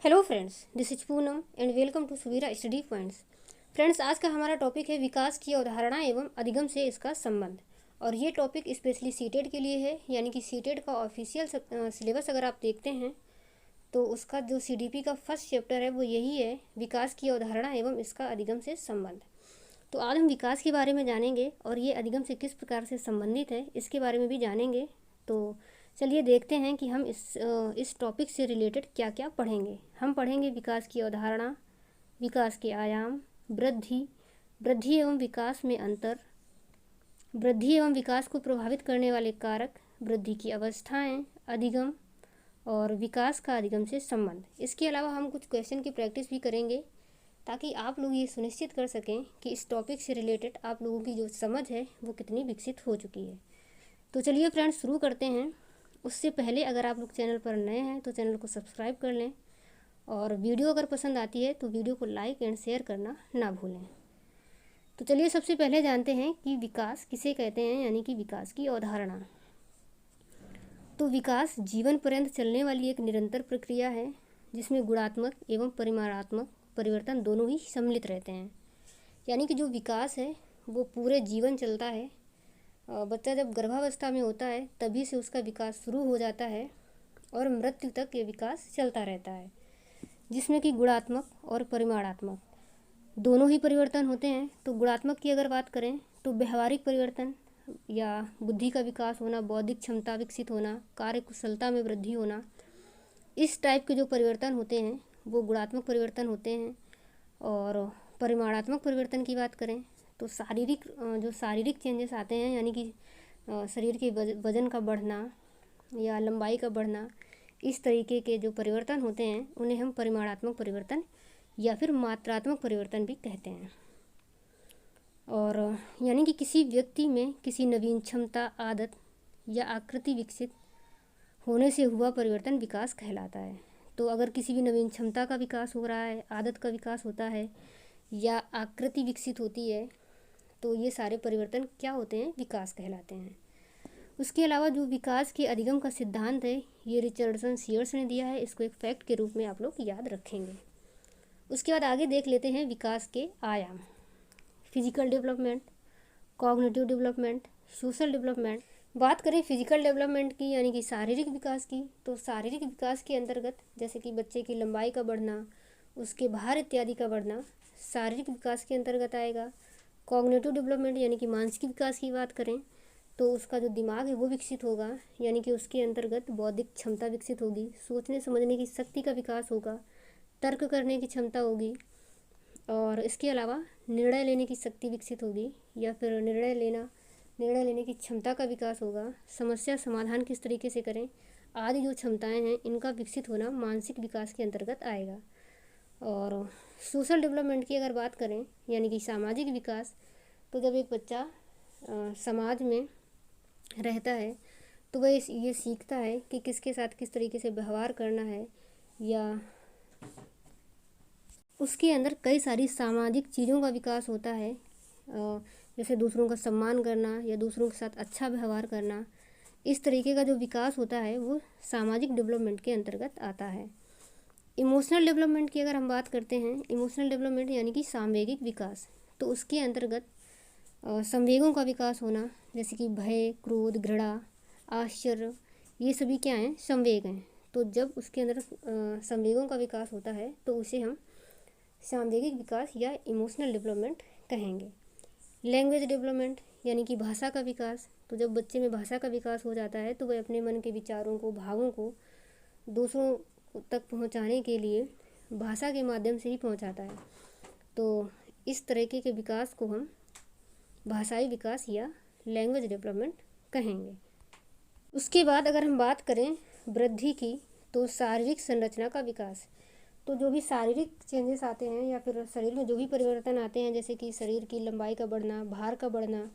Hello friends, this is Poonam and welcome to Suvira study points. Friends, आज का हमारा topic है विकास की अवधारणा एवं अधिगम से इसका संबंध। और ये टॉपिक स्पेशली सीटेट के लिए है, यानी कि सीटेट का ऑफिशियल सिलेबस अगर आप देखते हैं तो उसका जो सीडीपी का फर्स्ट चैप्टर है वो यही है, विकास की अवधारणा एवं इसका अधिगम से संबंध। तो आज हम विकास के बारे में जानेंगे और ये अधिगम से किस प्रकार से संबंधित है इसके बारे में भी जानेंगे। तो चलिए देखते हैं कि हम इस टॉपिक से रिलेटेड क्या क्या पढ़ेंगे। हम पढ़ेंगे विकास की अवधारणा, विकास के आयाम, वृद्धि, वृद्धि एवं विकास में अंतर, वृद्धि एवं विकास को प्रभावित करने वाले कारक, वृद्धि की अवस्थाएं, अधिगम और विकास का अधिगम से संबंध। इसके अलावा हम कुछ क्वेश्चन की प्रैक्टिस भी करेंगे ताकि आप लोग ये सुनिश्चित कर सकें कि इस टॉपिक से रिलेटेड आप लोगों की जो समझ है वो कितनी विकसित हो चुकी है। तो चलिए फ्रेंड्स, शुरू करते हैं। उससे पहले अगर आप लोग चैनल पर नए हैं तो चैनल को सब्सक्राइब कर लें और वीडियो अगर पसंद आती है तो वीडियो को लाइक एंड शेयर करना ना भूलें। तो चलिए सबसे पहले जानते हैं कि विकास किसे कहते हैं, यानी कि विकास की अवधारणा। तो विकास जीवन पर्यंत चलने वाली एक निरंतर प्रक्रिया है जिसमें गुणात्मक एवं परिमाणात्मक परिवर्तन दोनों ही सम्मिलित रहते हैं। यानी कि जो विकास है वो पूरे जीवन चलता है। बच्चा जब गर्भावस्था में होता है तभी से उसका विकास शुरू हो जाता है और मृत्यु तक ये विकास चलता रहता है, जिसमें कि गुणात्मक और परिमाणात्मक दोनों ही परिवर्तन होते हैं। तो गुणात्मक की अगर बात करें तो व्यवहारिक परिवर्तन या बुद्धि का विकास होना, बौद्धिक क्षमता विकसित होना, कार्य कुशलता में वृद्धि होना, इस टाइप के जो परिवर्तन होते हैं वो गुणात्मक परिवर्तन होते हैं। और परिमाणात्मक परिवर्तन की बात करें तो जो शारीरिक चेंजेस आते हैं, यानी कि शरीर के वजन का बढ़ना या लंबाई का बढ़ना, इस तरीके के जो परिवर्तन होते हैं उन्हें हम परिमाणात्मक परिवर्तन या फिर मात्रात्मक परिवर्तन भी कहते हैं। और यानी कि किसी व्यक्ति में किसी नवीन क्षमता, आदत या आकृति विकसित होने से हुआ परिवर्तन विकास कहलाता है। तो अगर किसी भी नवीन क्षमता का विकास हो रहा है, आदत का विकास होता है या आकृति विकसित होती है तो ये सारे परिवर्तन क्या होते हैं, विकास कहलाते हैं। उसके अलावा जो विकास के अधिगम का सिद्धांत है ये रिचर्डसन सीयर्स ने दिया है। इसको एक फैक्ट के रूप में आप लोग याद रखेंगे। उसके बाद आगे देख लेते हैं विकास के आयाम। Physical development, cognitive development, social development. बात करें फिजिकल डेवलपमेंट की, यानी कि शारीरिक विकास की, तो शारीरिक विकास के अंतर्गत जैसे कि बच्चे की लंबाई का बढ़ना, उसके भार इत्यादि का बढ़ना शारीरिक विकास के अंतर्गत आएगा। कॉग्निटिव डेवलपमेंट यानी कि मानसिक विकास की बात करें तो उसका जो दिमाग है वो विकसित होगा, यानी कि उसके अंतर्गत बौद्धिक क्षमता विकसित होगी, सोचने समझने की शक्ति का विकास होगा, तर्क करने की क्षमता होगी और इसके अलावा निर्णय लेने की शक्ति विकसित होगी या फिर निर्णय लेने की क्षमता का विकास होगा, समस्या समाधान किस तरीके से करें आदि जो क्षमताएं हैं इनका विकसित होना मानसिक विकास के अंतर्गत आएगा। और सोशल डेवलपमेंट की अगर बात करें यानी कि सामाजिक विकास, तो जब एक बच्चा समाज में रहता है तो वह ये सीखता है कि किसके साथ किस तरीके से व्यवहार करना है, या उसके अंदर कई सारी सामाजिक चीज़ों का विकास होता है, जैसे दूसरों का सम्मान करना या दूसरों के साथ अच्छा व्यवहार करना। इस तरीके का जो विकास होता है वो सामाजिक डेवलपमेंट के अंतर्गत आता है। इमोशनल डेवलपमेंट की अगर हम बात करते हैं, इमोशनल डेवलपमेंट यानी कि सामवेगिक विकास, तो उसके अंतर्गत संवेगों का विकास होना, जैसे कि भय, क्रोध, घृणा, आश्चर्य, ये सभी क्या हैं, संवेग हैं। तो जब उसके अंदर संवेगों का विकास होता है तो उसे हम सामवेगिक विकास या इमोशनल डेवलपमेंट कहेंगे। लैंग्वेज डेवलपमेंट यानी कि भाषा का विकास, तो जब बच्चे में भाषा का विकास हो जाता है तो वह अपने मन के विचारों को, भावों को दूसरों तक पहुंचाने के लिए भाषा के माध्यम से ही पहुंचाता है। तो इस तरीके के विकास को हम भाषाई विकास या लैंग्वेज डेवलपमेंट कहेंगे। उसके बाद अगर हम बात करें वृद्धि की, तो शारीरिक संरचना का विकास, तो जो भी शारीरिक चेंजेस आते हैं या फिर शरीर में जो भी परिवर्तन आते हैं, जैसे कि शरीर की लंबाई का बढ़ना, भार का बढ़ना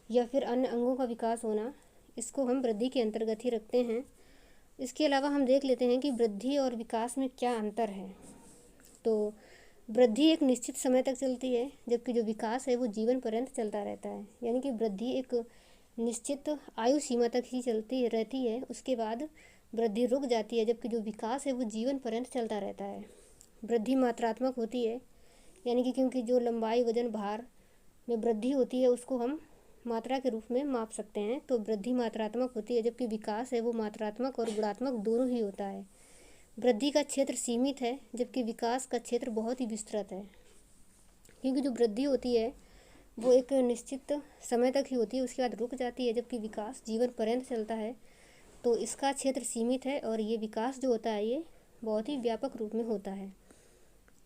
या फिर अन्य अंगों का विकास होना, इसको हम वृद्धि के अंतर्गत ही रखते हैं। इसके अलावा हम देख लेते हैं कि वृद्धि और विकास में क्या अंतर है। तो वृद्धि एक निश्चित समय तक चलती है, जबकि जो विकास है वो जीवन पर्यंत चलता रहता है। यानी कि वृद्धि एक निश्चित आयु सीमा तक ही चलती रहती है, उसके बाद वृद्धि रुक जाती है, जबकि जो विकास है वो जीवन पर्यंत चलता रहता है। वृद्धि मात्रात्मक होती है, यानी कि क्योंकि जो लंबाई, वजन, भार में वृद्धि होती है उसको हम मात्रा के रूप में माप सकते हैं, तो वृद्धि मात्रात्मक होती है, जबकि विकास है वो मात्रात्मक और गुणात्मक दोनों ही होता है। वृद्धि का क्षेत्र सीमित है, जबकि विकास का क्षेत्र बहुत ही विस्तृत है। क्योंकि जो वृद्धि होती है वो एक निश्चित समय तक ही होती है, उसके बाद रुक जाती है, जबकि विकास जीवन पर्यंत चलता है, तो इसका क्षेत्र सीमित है और ये विकास जो होता है ये बहुत ही व्यापक रूप में होता है।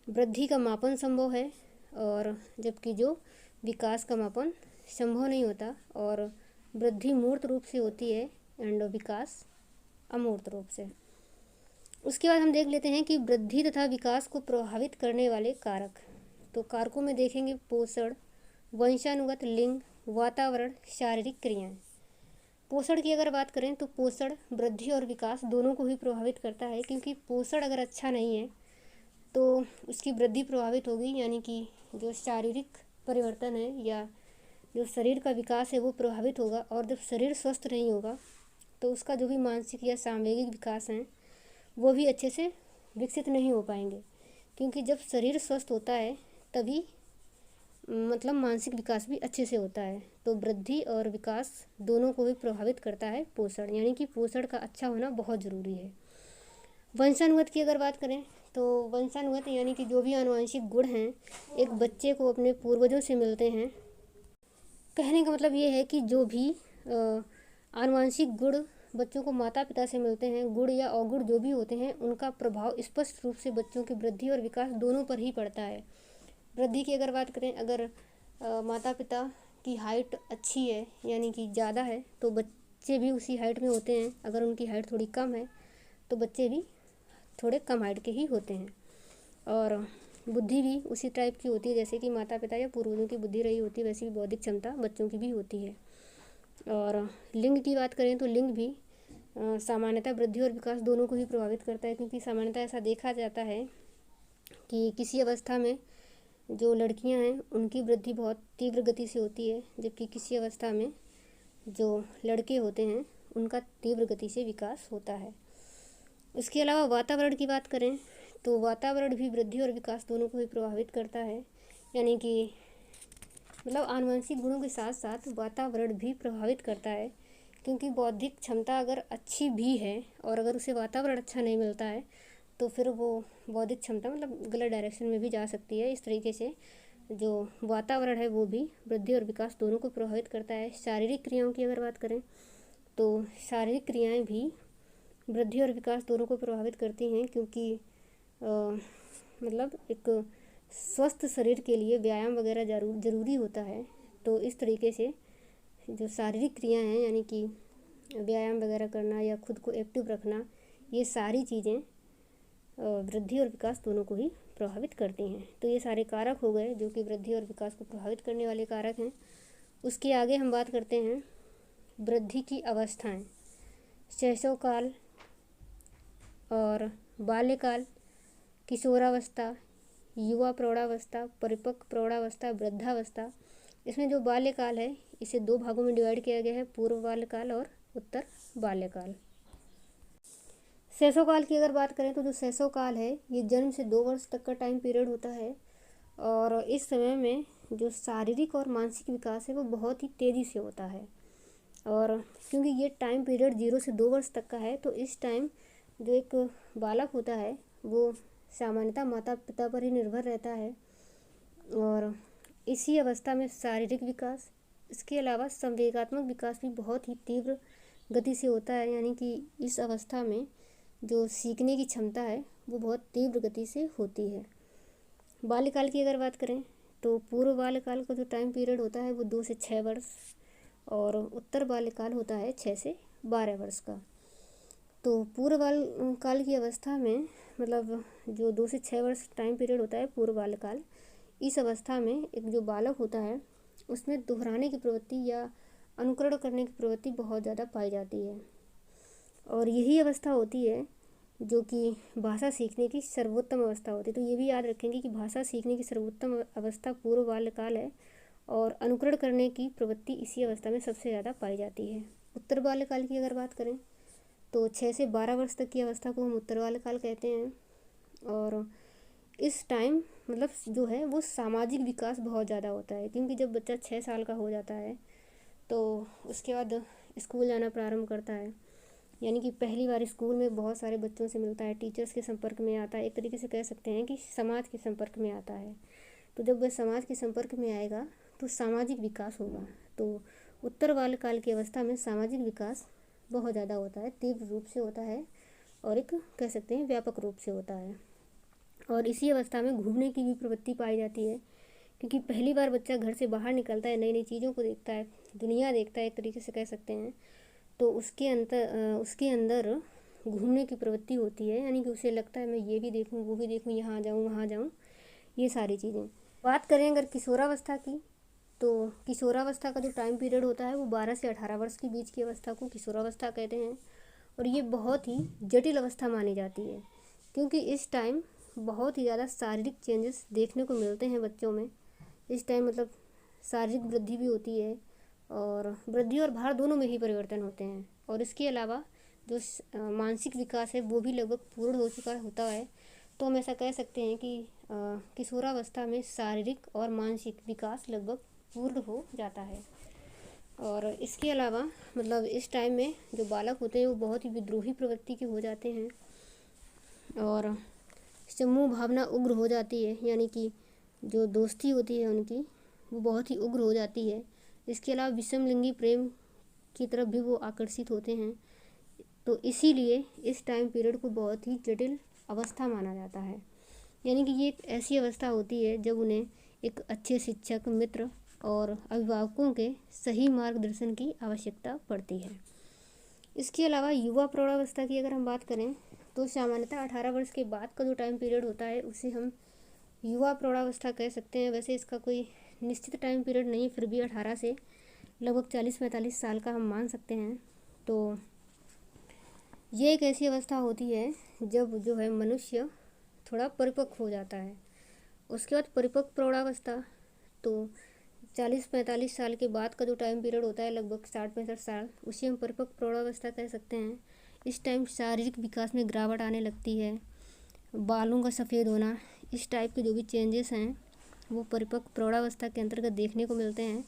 वृद्धि का मापन संभव है, और जबकि जो विकास का मापन संभव नहीं होता, और वृद्धि मूर्त रूप से होती है एंड विकास अमूर्त रूप से। उसके बाद हम देख लेते हैं कि वृद्धि तथा विकास को प्रभावित करने वाले कारक। तो कारकों में देखेंगे पोषण, वंशानुगत, लिंग, वातावरण, शारीरिक क्रियाएं। पोषण की अगर बात करें तो पोषण वृद्धि और विकास दोनों को ही प्रभावित करता है, क्योंकि पोषण अगर अच्छा नहीं है तो उसकी वृद्धि प्रभावित होगी, यानी कि जो शारीरिक परिवर्तन है या जो शरीर का विकास है वो प्रभावित होगा। और जब शरीर स्वस्थ नहीं होगा तो उसका जो भी मानसिक या सामूहिक विकास हैं वो भी अच्छे से विकसित नहीं हो पाएंगे, क्योंकि जब शरीर स्वस्थ होता है तभी मतलब मानसिक विकास भी अच्छे से होता है। तो वृद्धि और विकास दोनों को भी प्रभावित करता है पोषण, यानी कि पोषण का अच्छा होना बहुत ज़रूरी है। वंशानुगत की अगर बात करें तो वंशानुगत यानी कि जो भी आनुवंशिक गुण हैं एक बच्चे को अपने पूर्वजों से मिलते हैं। कहने का मतलब ये है कि जो भी आनुवंशिक गुण बच्चों को माता पिता से मिलते हैं, गुण या अवगुण जो भी होते हैं, उनका प्रभाव स्पष्ट रूप से बच्चों की वृद्धि और विकास दोनों पर ही पड़ता है। वृद्धि की अगर बात करें, अगर माता पिता की हाइट अच्छी है यानी कि ज़्यादा है तो बच्चे भी उसी हाइट में होते हैं। अगर उनकी हाइट थोड़ी कम है तो बच्चे भी थोड़े कम हाइट के ही होते हैं। और बुद्धि भी उसी टाइप की होती है, जैसे कि माता पिता या पूर्वजों की बुद्धि रही होती है वैसी भी बौद्धिक क्षमता बच्चों की भी होती है। और लिंग की बात करें तो लिंग भी सामान्यतः वृद्धि और विकास दोनों को ही प्रभावित करता है, क्योंकि सामान्यतः ऐसा देखा जाता है कि किसी अवस्था में जो लड़कियां हैं उनकी वृद्धि बहुत तीव्र गति से होती है, जबकि किसी अवस्था में जो लड़के होते हैं उनका तीव्र गति से विकास होता है। उसके अलावा वातावरण की बात करें तो वातावरण भी वृद्धि और विकास दोनों को ही प्रभावित करता है, यानी कि मतलब आनुवंशिक गुणों के साथ साथ वातावरण भी प्रभावित करता है, क्योंकि बौद्धिक क्षमता अगर अच्छी भी है और अगर उसे वातावरण अच्छा नहीं मिलता है तो फिर वो बौद्धिक क्षमता मतलब गलत डायरेक्शन में भी जा सकती है। इस तरीके से जो वातावरण है वो भी वृद्धि और विकास दोनों को प्रभावित करता है। शारीरिक क्रियाओं की अगर बात करें तो शारीरिक क्रियाएं भी वृद्धि और विकास दोनों को प्रभावित करती हैं, क्योंकि मतलब एक स्वस्थ शरीर के लिए व्यायाम वगैरह ज़रूरी होता है। तो इस तरीके से जो शारीरिक क्रियाएं हैं यानी कि व्यायाम वगैरह करना या खुद को एक्टिव रखना, ये सारी चीज़ें वृद्धि और विकास दोनों को ही प्रभावित करती हैं। तो ये सारे कारक हो गए जो कि वृद्धि और विकास को प्रभावित करने वाले कारक हैं। उसके आगे हम बात करते हैं वृद्धि की अवस्थाएं। शैशवकाल और बाल्यकाल, किशोरावस्था, युवा प्रौढ़ावस्था, परिपक्व प्रौढ़ावस्था, वृद्धावस्था। इसमें जो बाल्यकाल है इसे दो भागों में डिवाइड किया गया है, पूर्व बाल्यकाल और उत्तर बाल्यकाल। शैशवकाल की अगर बात करें तो जो शैशवकाल है ये जन्म से 2 वर्ष तक का टाइम पीरियड होता है, और इस समय में जो शारीरिक और मानसिक विकास है वो बहुत ही तेज़ी से होता है। और क्योंकि ये टाइम पीरियड 0 से 2 वर्ष तक का है तो इस टाइम जो एक बालक होता है वो सामान्यतः माता पिता पर ही निर्भर रहता है, और इसी अवस्था में शारीरिक विकास, इसके अलावा संवेगात्मक विकास भी बहुत ही तीव्र गति से होता है, यानी कि इस अवस्था में जो सीखने की क्षमता है वो बहुत तीव्र गति से होती है। बाल्यकाल की अगर बात करें तो पूर्व बाल्यकाल का जो टाइम पीरियड होता है वो 2 से 6 वर्ष, और उत्तर बाल्यकाल होता है 6 से 12 वर्ष का। तो पूर्व बाल्यकाल की अवस्था में मतलब जो 2 से 6 वर्ष टाइम पीरियड होता है पूर्व बाल्यकाल, इस अवस्था में एक जो बालक होता है उसमें दोहराने की प्रवृत्ति या अनुकरण करने की प्रवृत्ति बहुत ज़्यादा पाई जाती है, और यही अवस्था होती है जो कि भाषा सीखने की सर्वोत्तम अवस्था होती है। तो ये भी याद रखेंगे कि भाषा सीखने की सर्वोत्तम अवस्था पूर्व बाल्यकाल है, और अनुकरण करने की प्रवृत्ति इसी अवस्था में सबसे ज़्यादा पाई जाती है। उत्तर बाल्यकाल की अगर बात करें तो 6 से 12 वर्ष तक की अवस्था को हम उत्तर बाल्यकाल कहते हैं। और इस टाइम मतलब जो है वो सामाजिक विकास बहुत ज़्यादा होता है, क्योंकि जब बच्चा 6 साल का हो जाता है तो उसके बाद स्कूल जाना प्रारंभ करता है, यानी कि पहली बार स्कूल में बहुत सारे बच्चों से मिलता है, टीचर्स के संपर्क में आता है, एक तरीके से कह सकते हैं कि समाज के संपर्क में आता है। तो जब वह समाज के संपर्क में आएगा तो सामाजिक विकास होगा। तो उत्तर बाल्यकाल की अवस्था में सामाजिक विकास बहुत ज़्यादा होता है, तीव्र रूप से होता है और एक कह सकते हैं व्यापक रूप से होता है। और इसी अवस्था में घूमने की भी प्रवृत्ति पाई जाती है, क्योंकि पहली बार बच्चा घर से बाहर निकलता है, नई नई चीज़ों को देखता है, दुनिया देखता है, एक तरीके से कह सकते हैं। तो उसके अंदर घूमने की प्रवृत्ति होती है, यानी कि उसे लगता है मैं ये भी देखूं, वो भी देखूं, यहाँ जाऊं, वहाँ जाऊं, ये सारी चीज़ें। बात करें अगर किशोरावस्था की, तो किशोरावस्था का जो टाइम पीरियड होता है वो 12 से 18 वर्ष के बीच की अवस्था को किशोरावस्था कहते हैं। और ये बहुत ही जटिल अवस्था मानी जाती है, क्योंकि इस टाइम बहुत ही ज़्यादा शारीरिक चेंजेस देखने को मिलते हैं बच्चों में। इस टाइम मतलब शारीरिक वृद्धि भी होती है, और वृद्धि और भार दोनों में ही परिवर्तन होते हैं। और इसके अलावा जो मानसिक विकास है वो भी लगभग पूर्ण हो चुका होता है। तो हम ऐसा कह सकते हैं कि किशोरावस्था में शारीरिक और मानसिक विकास लगभग पूर्ण हो जाता है। और इसके अलावा मतलब इस टाइम में जो बालक होते हैं वो बहुत ही विद्रोही प्रवृत्ति के हो जाते हैं, और समूह भावना उग्र हो जाती है, यानी कि जो दोस्ती होती है उनकी वो बहुत ही उग्र हो जाती है। इसके अलावा विषमलिंगी प्रेम की तरफ भी वो आकर्षित होते हैं। तो इसीलिए इस टाइम पीरियड को बहुत ही जटिल अवस्था माना जाता है, यानी कि ये एक ऐसी अवस्था होती है जब उन्हें एक अच्छे शिक्षक, मित्र और अभिभावकों के सही मार्गदर्शन की आवश्यकता पड़ती है। इसके अलावा युवा प्रौढ़ावस्था की अगर हम बात करें तो सामान्यतः 18 वर्ष के बाद का जो टाइम पीरियड होता है उसे हम युवा प्रौढ़ावस्था कह सकते हैं। वैसे इसका कोई निश्चित टाइम पीरियड नहीं, फिर भी 18 से लगभग 40-45 साल का हम मान सकते हैं। तो ये एक ऐसी अवस्था होती है जब जो है मनुष्य थोड़ा परिपक्व हो जाता है। उसके बाद परिपक्व प्रौढ़ावस्था, तो 40-45 साल के बाद का जो टाइम पीरियड होता है लगभग 60-65 साल, उसे हम परिपक्व प्रौढ़ावस्था कह सकते हैं। इस टाइम शारीरिक विकास में गिरावट आने लगती है, बालों का सफ़ेद होना, इस टाइप के जो भी चेंजेस हैं वो परिपक्व प्रौढ़ावस्था के अंतर्गत देखने को मिलते हैं।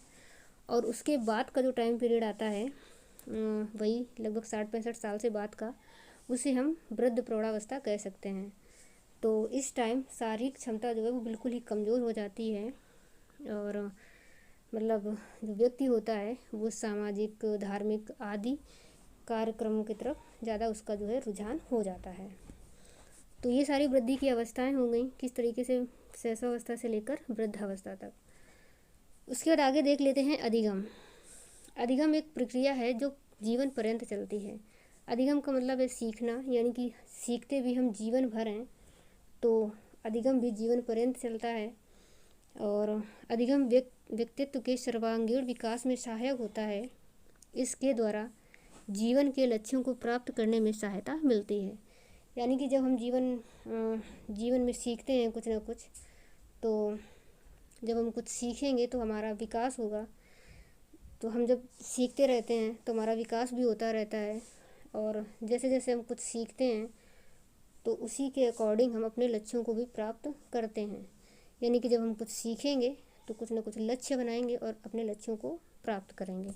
और उसके बाद का जो टाइम पीरियड आता है वही लगभग 60-65 साल से बाद का, उसे हम वृद्ध प्रौढ़ावस्था कह सकते हैं। तो इस टाइम शारीरिक क्षमता जो है वो बिल्कुल ही कमज़ोर हो जाती है, और मतलब जो व्यक्ति होता है वो सामाजिक, धार्मिक आदि कार्यक्रमों की तरफ ज़्यादा उसका जो है रुझान हो जाता है। तो ये सारी वृद्धि की अवस्थाएं हो गई, किस तरीके से शैशवावस्था से लेकर वृद्धावस्था तक। उसके बाद आगे देख लेते हैं अधिगम। अधिगम एक प्रक्रिया है जो जीवन पर्यंत चलती है। अधिगम का मतलब है सीखना, यानी कि सीखते भी हम जीवन भर हैं, तो अधिगम भी जीवन पर्यंत चलता है। और अधिगम व्यक्तित्व के सर्वांगीण विकास में सहायक होता है। इसके द्वारा जीवन के लक्ष्यों को प्राप्त करने में सहायता मिलती है, यानी कि जब हम जीवन में सीखते हैं कुछ ना कुछ, तो जब हम कुछ सीखेंगे तो हमारा विकास होगा। तो हम जब सीखते रहते हैं तो हमारा विकास भी होता रहता है, और जैसे जैसे हम कुछ सीखते हैं तो उसी के अकॉर्डिंग हम अपने लक्ष्यों को भी प्राप्त करते हैं। यानी कि जब हम कुछ सीखेंगे तो कुछ ना कुछ लक्ष्य बनाएंगे और अपने लक्ष्यों को प्राप्त करेंगे।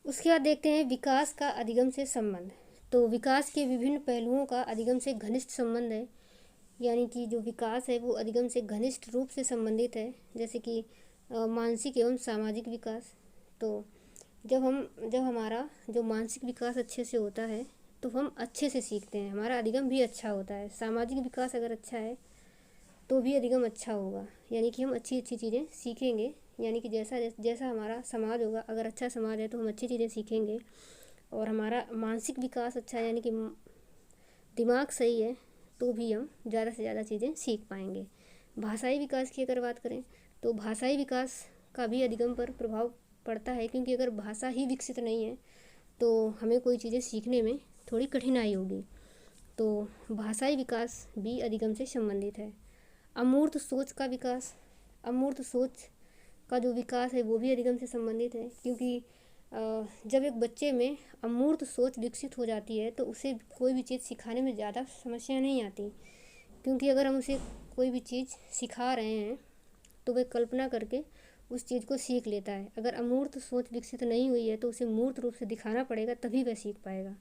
उसके बाद देखते हैं विकास का अधिगम से संबंध। तो विकास के विभिन्न पहलुओं का अधिगम से घनिष्ठ संबंध है, यानी कि जो विकास है वो अधिगम से घनिष्ठ रूप से संबंधित है। जैसे कि मानसिक एवं सामाजिक विकास। तो जब हमारा जो मानसिक विकास अच्छे से होता है तो हम अच्छे से सीखते हैं, हमारा अधिगम भी अच्छा होता है। सामाजिक विकास अगर अच्छा है तो भी अधिगम अच्छा होगा, यानी कि हम अच्छी अच्छी चीज़ें सीखेंगे। यानी कि जैसा हमारा समाज होगा, अगर अच्छा समाज है तो हम अच्छी चीज़ें सीखेंगे। और हमारा मानसिक विकास अच्छा है, यानी कि दिमाग सही है, तो भी हम ज़्यादा से ज़्यादा चीज़ें सीख पाएंगे। भाषाई विकास की अगर बात करें तो भाषाई विकास का भी अधिगम पर प्रभाव पड़ता है, क्योंकि अगर भाषा ही विकसित नहीं है तो हमें कोई चीज़ें सीखने में थोड़ी कठिनाई होगी। तो भाषाई विकास भी अधिगम से संबंधित है। अमूर्त सोच का विकास, अमूर्त सोच का जो विकास है वो भी अधिगम से संबंधित है, क्योंकि जब एक बच्चे में अमूर्त सोच विकसित हो जाती है तो उसे कोई भी चीज़ सिखाने में ज़्यादा समस्या नहीं आती, क्योंकि अगर हम उसे कोई भी चीज़ सिखा रहे हैं तो वह कल्पना करके उस चीज़ को सीख लेता है। अगर अमूर्त सोच विकसित नहीं हुई है तो उसे मूर्त रूप से दिखाना पड़ेगा, तभी वह सीख पाएगा।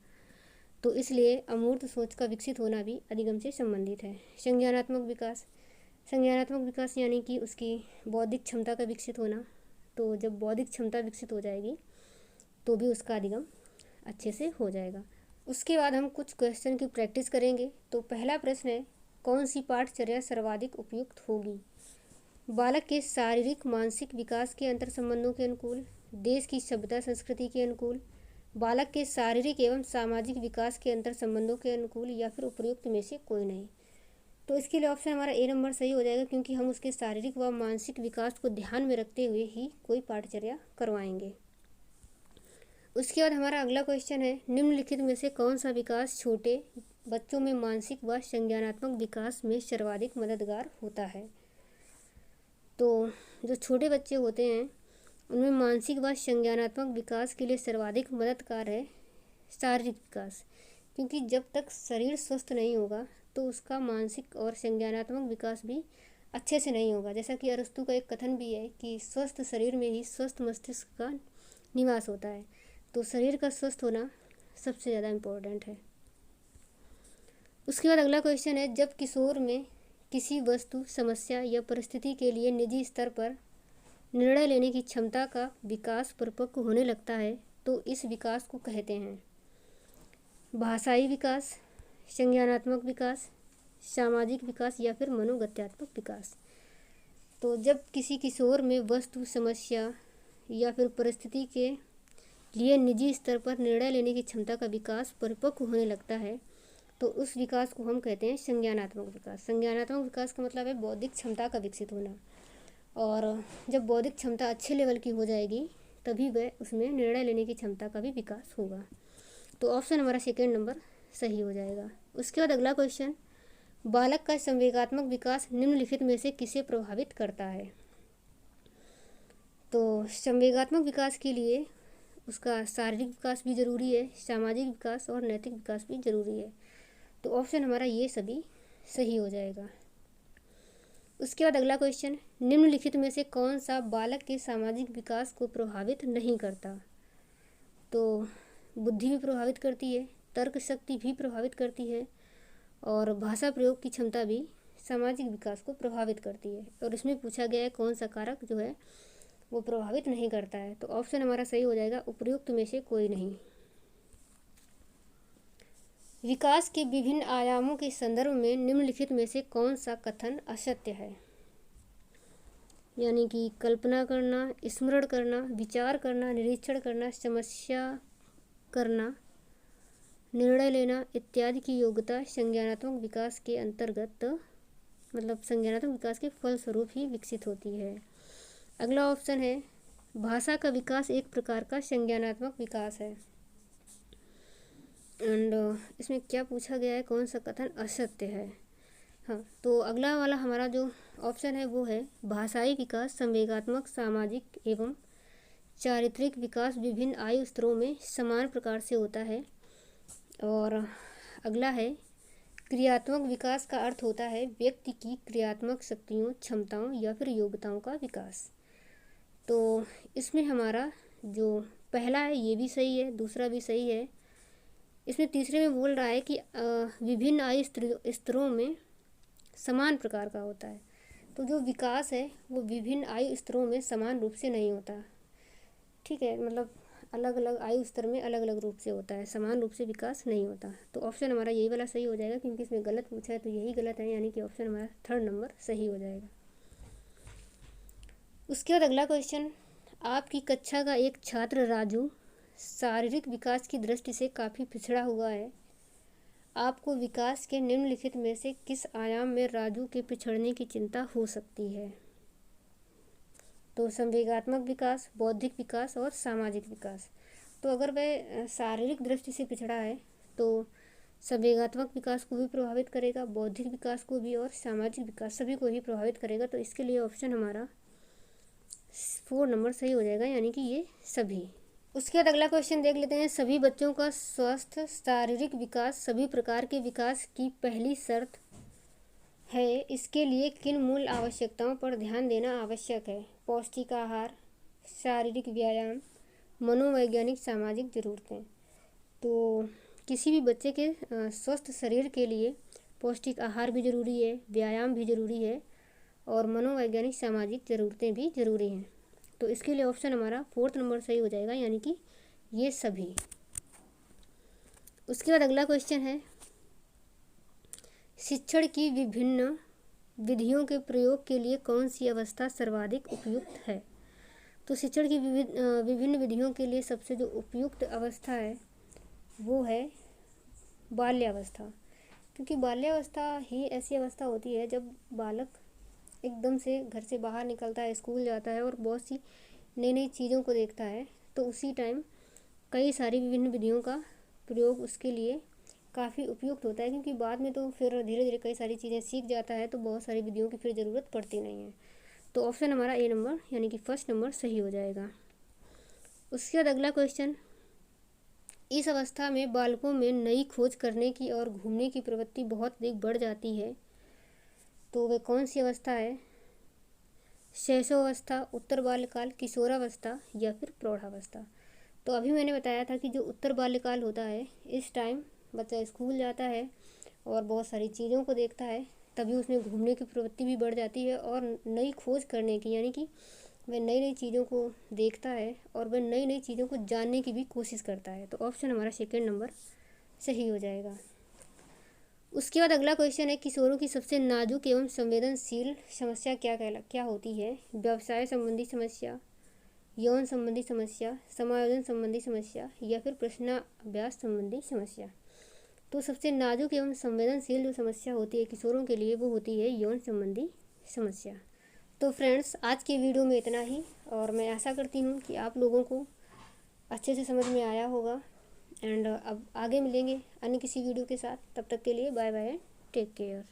तो इसलिए अमूर्त सोच का विकसित होना भी अधिगम से संबंधित है। संज्ञानात्मक विकास यानी कि उसकी बौद्धिक क्षमता का विकसित होना। तो जब बौद्धिक क्षमता विकसित हो जाएगी तो भी उसका अधिगम अच्छे से हो जाएगा। उसके बाद हम कुछ क्वेश्चन की प्रैक्टिस करेंगे। तो पहला प्रश्न है, कौन सी पाठचर्या सर्वाधिक उपयुक्त होगी? बालक के शारीरिक मानसिक विकास के अंतर संबंधों के अनुकूल, देश की सभ्यता संस्कृति के अनुकूल, बालक के शारीरिक एवं सामाजिक विकास के अंतर संबंधों के अनुकूल, या फिर उपयुक्त में से कोई नहीं। तो इसके लिए ऑप्शन हमारा ए नंबर सही हो जाएगा, क्योंकि हम उसके शारीरिक व मानसिक विकास को ध्यान में रखते हुए ही कोई पाठचर्या करवाएंगे। उसके बाद हमारा अगला क्वेश्चन है, निम्नलिखित में से कौन सा विकास छोटे बच्चों में मानसिक व संज्ञानात्मक विकास में सर्वाधिक मददगार होता है? तो जो छोटे बच्चे होते हैं उनमें मानसिक व संज्ञानात्मक विकास के लिए सर्वाधिक मददगार है शारीरिक विकास, क्योंकि जब तक शरीर स्वस्थ नहीं होगा तो उसका मानसिक और संज्ञानात्मक विकास भी अच्छे से नहीं होगा। जैसा कि अरस्तु का एक कथन भी है कि स्वस्थ शरीर में ही स्वस्थ मस्तिष्क का निवास होता है। तो शरीर का स्वस्थ होना सबसे ज़्यादा इम्पोर्टेंट है। उसके बाद अगला क्वेश्चन है, जब किशोर में किसी वस्तु, समस्या या परिस्थिति के लिए निजी स्तर पर निर्णय लेने की क्षमता का विकास परिपक्व होने लगता है तो इस विकास को कहते हैं भाषाई विकास, संज्ञानात्मक विकास, सामाजिक विकास, या फिर मनोगत्यात्मक विकास। तो जब किसी किशोर में वस्तु, समस्या या फिर परिस्थिति के लिए निजी स्तर पर निर्णय लेने की क्षमता का विकास परिपक्व होने लगता है तो उस विकास को हम कहते हैं संज्ञानात्मक विकास। संज्ञानात्मक विकास का मतलब है बौद्धिक क्षमता का विकसित होना, और जब बौद्धिक क्षमता अच्छे लेवल की हो जाएगी तभी वह उसमें निर्णय लेने की क्षमता का भी विकास होगा। तो ऑप्शन हमारा सेकेंड नंबर सही हो जाएगा। उसके बाद अगला क्वेश्चन, बालक का संवेगात्मक विकास निम्नलिखित में से किसे प्रभावित करता है? तो संवेगात्मक विकास के लिए उसका शारीरिक विकास भी जरूरी है, सामाजिक विकास और नैतिक विकास भी जरूरी है। तो ऑप्शन हमारा ये सभी सही हो जाएगा। उसके बाद अगला क्वेश्चन, निम्नलिखित में से कौन सा बालक के सामाजिक विकास को प्रभावित नहीं करता? तो बुद्धि भी प्रभावित करती है, तर्क शक्ति भी प्रभावित करती है, और भाषा प्रयोग की क्षमता भी सामाजिक विकास को प्रभावित करती है। और इसमें पूछा गया है कौन सा कारक जो है वो प्रभावित नहीं करता है। तो ऑप्शन हमारा सही हो जाएगा, उपयुक्त में से कोई नहीं। विकास के विभिन्न आयामों के संदर्भ में निम्नलिखित में से कौन सा कथन असत्य है? यानी कि कल्पना करना, स्मरण करना, विचार करना, निरीक्षण करना, समस्या करना, निर्णय लेना इत्यादि की योग्यता संज्ञानात्मक विकास के अंतर्गत, मतलब संज्ञानात्मक विकास के फलस्वरूप ही विकसित होती है। अगला ऑप्शन है, भाषा का विकास एक प्रकार का संज्ञानात्मक विकास है। एंड इसमें क्या पूछा गया है, कौन सा कथन असत्य है? हाँ, तो अगला वाला हमारा जो ऑप्शन है वो है, भाषाई विकास, संवेगात्मक, सामाजिक एवं चारित्रिक विकास विभिन्न आयु स्तरों में समान प्रकार से होता है। और अगला है, क्रियात्मक विकास का अर्थ होता है व्यक्ति की क्रियात्मक शक्तियों, क्षमताओं या फिर योग्यताओं का विकास। तो इसमें हमारा जो पहला है ये भी सही है, दूसरा भी सही है। इसमें तीसरे में बोल रहा है कि विभिन्न आयु स्तरों में समान प्रकार का होता है। तो जो विकास है वो विभिन्न आयु स्तरों में समान रूप से नहीं होता, ठीक है, मतलब अलग अलग आयु स्तर में अलग अलग रूप से होता है, समान रूप से विकास नहीं होता। तो ऑप्शन हमारा यही वाला सही हो जाएगा, क्योंकि इसमें गलत पूछा है तो यही गलत है, यानी कि ऑप्शन हमारा थर्ड नंबर सही हो जाएगा। उसके बाद अगला क्वेश्चन, आपकी कक्षा का एक छात्र राजू शारीरिक विकास की दृष्टि से काफ़ी पिछड़ा हुआ है। आपको विकास के निम्नलिखित में से किस आयाम में राजू के पिछड़ने की चिंता हो सकती है? तो संवेगात्मक विकास, बौद्धिक विकास और सामाजिक विकास। तो अगर वह शारीरिक दृष्टि से पिछड़ा है तो संवेगात्मक विकास को भी प्रभावित करेगा, बौद्धिक विकास को भी और सामाजिक विकास सभी को ही प्रभावित करेगा। तो इसके लिए ऑप्शन हमारा 4 नंबर सही हो जाएगा, यानी कि ये सभी। उसके बाद अगला क्वेश्चन देख लेते हैं। सभी बच्चों का स्वस्थ शारीरिक विकास सभी प्रकार के विकास की पहली शर्त है। इसके लिए किन मूल आवश्यकताओं पर ध्यान देना आवश्यक है? पौष्टिक आहार, शारीरिक व्यायाम, मनोवैज्ञानिक सामाजिक ज़रूरतें। तो किसी भी बच्चे के स्वस्थ शरीर के लिए पौष्टिक आहार भी ज़रूरी है, व्यायाम भी ज़रूरी है और मनोवैज्ञानिक सामाजिक ज़रूरतें भी ज़रूरी हैं। तो इसके लिए ऑप्शन हमारा 4th नंबर सही हो जाएगा, यानी कि ये सभी। उसके बाद अगला क्वेश्चन है, शिक्षण की विभिन्न विधियों के प्रयोग के लिए कौन सी अवस्था सर्वाधिक उपयुक्त है? तो शिक्षण की विभिन्न विधियों के लिए सबसे जो उपयुक्त अवस्था है वो है बाल्यावस्था, क्योंकि बाल्यावस्था ही ऐसी अवस्था होती है जब बालक एकदम से घर से बाहर निकलता है, स्कूल जाता है और बहुत सी नई नई चीज़ों को देखता है। तो उसी टाइम कई सारी विभिन्न विधियों का प्रयोग उसके लिए काफ़ी उपयुक्त होता है, क्योंकि बाद में तो फिर धीरे धीरे कई सारी चीज़ें सीख जाता है तो बहुत सारी विधियों की फिर ज़रूरत पड़ती नहीं है। तो ऑप्शन हमारा ए नंबर यानी कि 1st नंबर सही हो जाएगा। उसके बाद अगला क्वेश्चन, इस अवस्था में बालकों में नई खोज करने की और घूमने की प्रवृत्ति बहुत अधिक बढ़ जाती है। तो वह कौन सी अवस्था है? शैशवावस्था, उत्तर बाल्यकाल, किशोरावस्था या फिर प्रौढ़ावस्था। तो अभी मैंने बताया था कि जो उत्तर बाल्यकाल होता है, इस टाइम बच्चा स्कूल जाता है और बहुत सारी चीज़ों को देखता है, तभी उसमें घूमने की प्रवृत्ति भी बढ़ जाती है और नई खोज करने की, यानी कि वह नई नई चीज़ों को देखता है और वह नई नई चीज़ों को जानने की भी कोशिश करता है। तो ऑप्शन हमारा 2nd नंबर सही हो जाएगा। उसके बाद अगला क्वेश्चन है, किशोरों की सबसे नाजुक एवं संवेदनशील समस्या क्या होती है? व्यवसाय संबंधी समस्या, यौन संबंधी समस्या, समायोजन संबंधी समस्या या फिर प्रश्नाभ्यास संबंधी समस्या। तो सबसे नाजुक एवं संवेदनशील जो समस्या होती है किशोरों के लिए वो होती है यौन संबंधी समस्या। तो फ्रेंड्स, आज की वीडियो में इतना ही और मैं आशा करती हूँ कि आप लोगों को अच्छे से समझ में आया होगा। एंड अब आगे मिलेंगे अन्य किसी वीडियो के साथ, तब तक के लिए बाय बाय, टेक केयर।